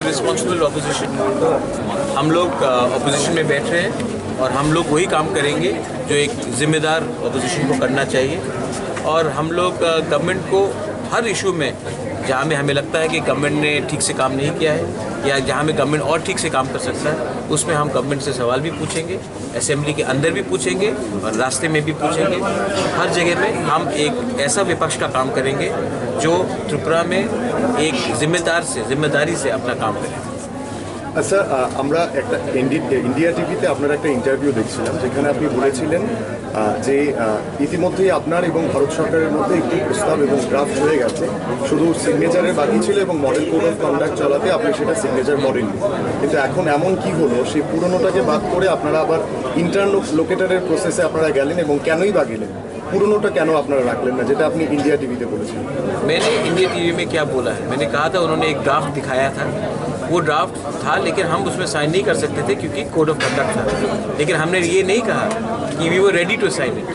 Responsible opposition. हम लोग opposition में बैठ रहे हैं और हम लोग वही काम करेंगे जो एक जिम्मेदार ऑपोजिशन को करना चाहिए। और हम लोग गवर्नमेंट को हर इशू में जहाँ में हमें लगता है कि गवर्नमेंट ने ठीक से काम नहीं किया है या जहाँ में गवर्नमेंट और ठीक से काम कर सकता है, उसमें हम गवर्नमेंट से सवाल भी पूछेंगे, असेंबली के अंदर भी पूछेंगे और रास्ते में भी पूछेंगे। हर जगह में हम एक ऐसा विपक्ष का काम करेंगे जो त्रिपुरा में एक जिम्मेदारी से अपना काम करें। আচ্ছা, আমরা একটা ইন্ডিয়া টিভিতে আপনার একটা ইন্টারভিউ দেখছিলাম যেখানে আপনি বলেছিলেন যে ইতিমধ্যেই আপনার এবং ভারত সরকারের মধ্যে একটি প্রস্তাব এবং ড্রাফট হয়ে গেছে, শুধু সিগনেচারের বাকি ছিল এবং মডেল কোড অফ কন্ডাক্ট চালাতে আপনি সেটা সিগনেচার করেননি। কিন্তু এখন এমন কি হলো সেই পুরনোটাকে বাদ করে আপনারা আবার ইন্টারলোকেটরের প্রসেসে আপনারা গেলেন এবং কেনই বা গেলেন? পুরনোটা কেন আপনারা রাখলেন না, যেটা আপনি इंडिया टीवी पे बोलेছেন? मैंने इंडिया टीवी में क्या बोला है, मैंने कहा था उन्होंने एक ड्राफ्ट दिखाया था, वो ड्राफ्ट था लेकिन हम उसमें साइन नहीं कर सकते थे क्योंकि कोड ऑफ कंडक्ट था। लेकिन हमने ये नहीं कहा कि we were ready to sign it.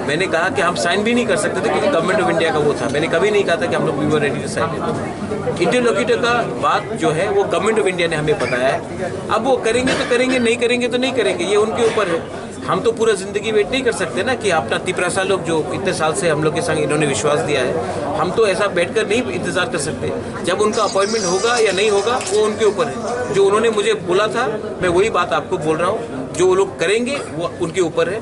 मैंने कहा कि हम साइन भी नहीं कर सकते थे क्योंकि गवर्नमेंट ऑफ इंडिया का वो था। मैंने कभी नहीं कहा था कि हम लोग we were ready to sign it. Interlocutor का बात जो है वो गवर्नमेंट ऑफ इंडिया ने हमें बताया है। अब वो करेंगे तो करेंगे, नहीं करेंगे तो नहीं करेंगे, ये उनके ऊपर है। हम तो पूरा ज़िंदगी वेट नहीं कर सकते ना कि अपना तिपरासा लोग जो इतने साल से हम लोग के संग इन्होंने विश्वास दिया है, हम तो ऐसा बैठकर नहीं इंतज़ार कर सकते। जब उनका अपॉइंटमेंट होगा या नहीं होगा वो उनके ऊपर है। जो उन्होंने मुझे बोला था मैं वही बात आपको बोल रहा हूँ, जो वो लोग करेंगे वो उनके ऊपर है।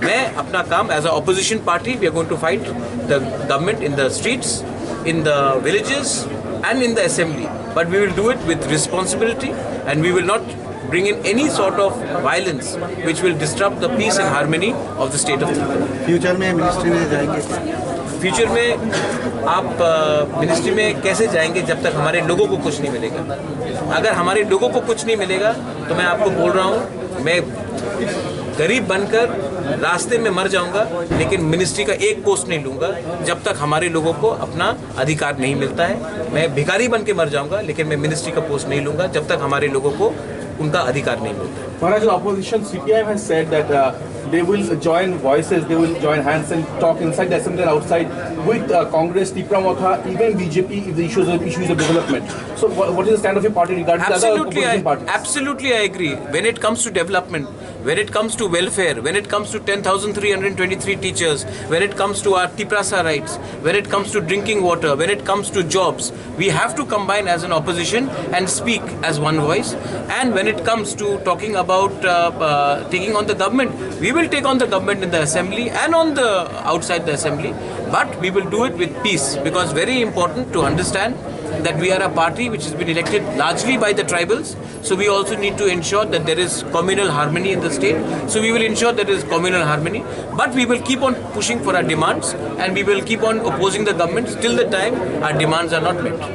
मैं अपना काम as a opposition party we are going to fight the government in the streets, in the villages and in the assembly, but we will do it with responsibility and we will not bring in any sort of violence which will disrupt the peace and harmony of the state of Tripura. Future में ministry में जाएंगे? Future में आप ministry में कैसे जाएंगे जब तक हमारे लोगों को कुछ नहीं मिलेगा? अगर हमारे लोगों को कुछ नहीं मिलेगा तो मैं आपको बोल रहा हूँ, मैं गरीब बनकर रास्ते में मर जाऊंगा लेकिन मिनिस्ट्री का एक पोस्ट नहीं लूंगा जब तक हमारे लोगों को अपना अधिकार नहीं मिलता है। मैं भिखारी बन के मर जाऊंगा लेकिन मैं मिनिस्ट्री का पोस्ट नहीं लूंगा जब तक हमारे लोगों को उनका अधिकार नहीं मिलता है। Maharaj, opposition CPIM has said that they will join voices, they will join hands and talk inside the assembly and outside with Congress, Tripura Motha, even BJP if the issues of development. So what is the stand of your party regarding the other opposition parties? Absolutely, I agree. When it comes to development, when it comes to welfare, when it comes to 10,323 teachers, when it comes to our Tiprasa rights, when it comes to drinking water, when it comes to jobs, we have to combine as an opposition and speak as one voice. And when it comes to talking about taking on the government, we will take on the government in the assembly and on the outside the assembly, but we will do it with peace, because very important to understand that we are a party which has been elected largely by the tribals, so we also need to ensure that there is communal harmony in the state. So we will ensure that there is communal harmony, but we will keep on pushing for our demands and we will keep on opposing the government till the time our demands are not met.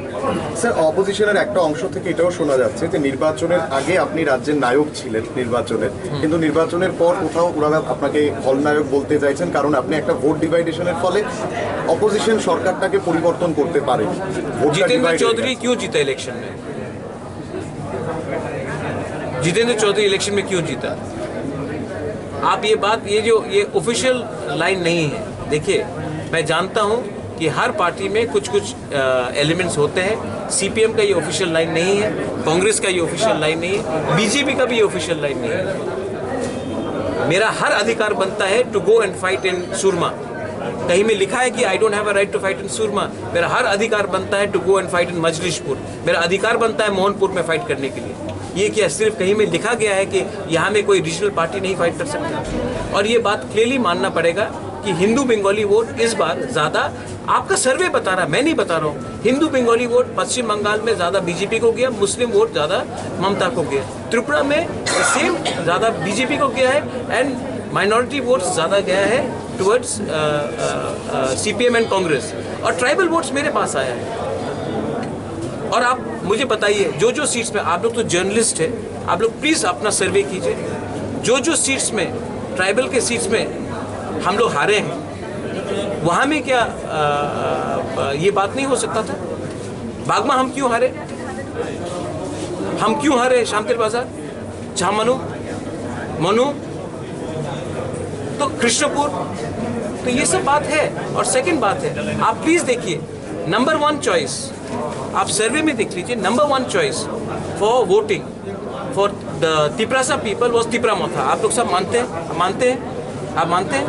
Sir, অপোজিশনের একটা অংশ থেকে এটাও শোনা যাচ্ছে যে নির্বাচনের আগে আপনি রাজ্যের নায়ক ছিলেন নির্বাচনের, কিন্তু নির্বাচনের পর কোথাও ওরা আপনাকে খলনায়ক বলতে চাইছেন কারণ আপনি একটা ভোট ডিভাইডেশনের ফলে অপোজিশন সরকারটাকে পরিবর্তন করতে পারে। जितेंद्र चौधरी क्यों जीता इलेक्शन में? जितेंद्र चौधरी इलेक्शन में क्यों जीता? आप ये बात, ये ऑफिशियल लाइन नहीं है। देखिए, मैं जानता हूँ कि हर पार्टी में कुछ एलिमेंट्स होते हैं। सीपीएम का ये ऑफिशियल लाइन नहीं है, कांग्रेस का ये ऑफिशियल लाइन नहीं है, बीजेपी का भी ये ऑफिशियल लाइन नहीं है। मेरा हर अधिकार बनता है to go and fight in Surma. कहीं में लिखा है कि I don't have a right to fight in Surma. मेरा हर अधिकार बनता है to go and fight in Majlishpur. मेरा अधिकार बनता है मोहनपुर में फाइट करने के लिए। ये क्या सिर्फ कहीं में लिखा गया है कि यहाँ में कोई रीजनल पार्टी नहीं फाइट कर सकती? और ये बात क्लियरली मानना पड़ेगा कि हिंदू बंगाली वोट इस बार ज़्यादा, आपका सर्वे बता रहा, मैं नहीं बता रहा हूँ, हिंदू बंगाली वोट पश्चिम बंगाल में ज़्यादा बीजेपी को गया, मुस्लिम वोट ज़्यादा ममता को गया। त्रिपुरा में सेम ज़्यादा बीजेपी को गया है एंड माइनॉरिटी वोट्स ज़्यादा गया है टुवर्ड्स सीपीएम एंड कांग्रेस, और ट्राइबल वोट्स मेरे पास आया है। और आप मुझे बताइए, जो सीट्स में, आप लोग तो जर्नलिस्ट है, आप लोग प्लीज़ अपना सर्वे कीजिए, जो सीट्स में, ट्राइबल के सीट्स में हम लोग हारे हैं, वहाँ में क्या ये बात नहीं हो सकता था? बागमा हम क्यों हारे? हम क्यों हारे? शांतिल बाजार, झामनू, मनु, तो कृष्णपुर, तो ये सब बात है। और सेकंड बात है, आप प्लीज देखिए, नंबर 1 चॉइस आप सर्वे में देख लीजिए, number 1 choice for voting for the Tiprasa people was तिपरामोथा। आप लोग सब मानते हैं? आप मानते हैं?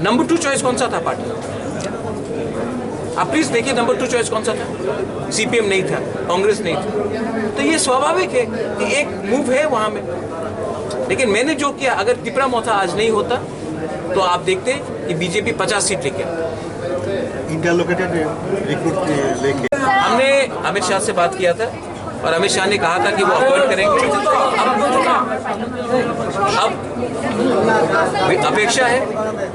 नंबर 2 चॉइस कौन सा था पार्टी? आप प्लीज देखिए नंबर 2 चॉइस कौन सा था? सीपीएम नहीं था, कांग्रेस नहीं था। तो ये स्वाभाविक है कि एक मूव है वहां में। लेकिन मैंने जो किया, अगर तिपरामोथा आज नहीं होता तो आप देखते कि बीजेपी 50 सीट लेके आती। इंटरलोकेटेड रिक्रूट लेके हमने अमित शाह से बात किया था और अमित शाह ने कहा था कि वो अपॉइंट करेंगे। अब अपेक्षा है,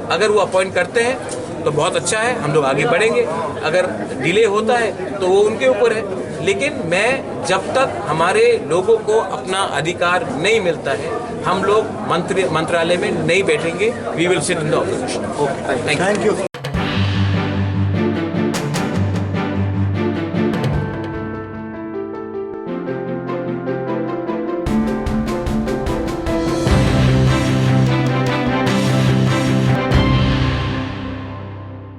अगर वो अपॉइंट करते हैं तो बहुत अच्छा है, हम लोग आगे बढ़ेंगे। अगर डिले होता है तो वो उनके ऊपर है। लेकिन मैं जब तक हमारे लोगों को अपना अधिकार नहीं मिलता है, हम लोग मंत्रालय में नहीं बैठेंगे। We will sit in the opposition. Thank you.